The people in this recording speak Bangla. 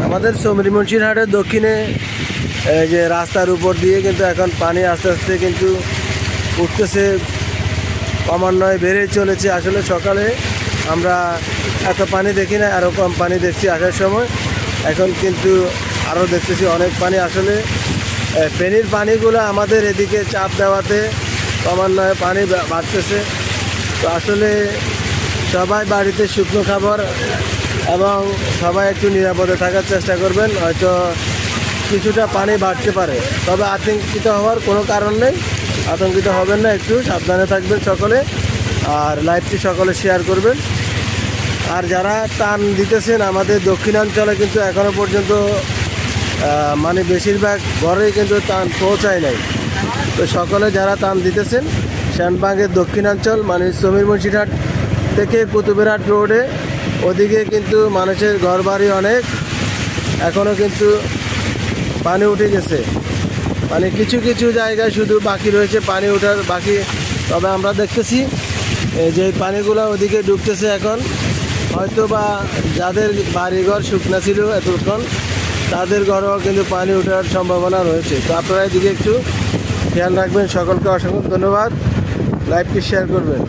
আমাদের চৌমুহনী মুন্সিরহাটের দক্ষিণে যে রাস্তার উপর দিয়ে কিন্তু এখন পানি আস্তে আস্তে কিন্তু উঠতেছে, ক্রমান্বয়ে বেড়ে চলেছে। আসলে সকালে আমরা এত পানি দেখি না, আরও কম পানি দেখছি আসার সময়। এখন কিন্তু আরও দেখতেছি অনেক পানি। আসলে ফেনীর পানিগুলো আমাদের এদিকে চাপ দেওয়াতে ক্রমান্বয়ে পানি বাড়তেছে। তো আসলে সবাই বাড়িতে শুকনো খাবার এবং সবাই একটু নিরাপদে থাকার চেষ্টা করবেন। হয়তো কিছুটা পানি বাড়তে পারে, তবে আতঙ্কিত হওয়ার কোনো কারণ নেই। আতঙ্কিত হবেন না, একটু সাবধানে থাকবেন সকলে, আর লাইভটি সকলে শেয়ার করবেন। আর যারা টান দিতেছেন, আমাদের দক্ষিণাঞ্চলে কিন্তু এখনও পর্যন্ত মানে বেশিরভাগ ঘরেই কিন্তু টান পৌঁছায় নাই। তো সকলে যারা টান দিতেছেন, শ্যানবাগের দক্ষিণাঞ্চল মানে চৌমুহনী মুন্সিরহাট থেকে কুতুবুরহাট রোডে ওদিকে কিন্তু মানুষের ঘরবাড়ি অনেক, এখনও কিন্তু পানি উঠে গেছে। মানে কিছু কিছু জায়গায় শুধু বাকি রয়েছে পানি ওঠার বাকি। তবে আমরা দেখতেছি যে পানিগুলো ওদিকে ডুবতেছে এখন। হয়তো বা যাদের বাড়িঘর শুকনা ছিল এতক্ষণ, তাদের ঘরেও কিন্তু পানি ওঠার সম্ভাবনা রয়েছে। তো আপনারা এদিকে একটু খেয়াল রাখবেন। সকলকে অসংখ্য ধন্যবাদ। লাইভটি শেয়ার করবেন।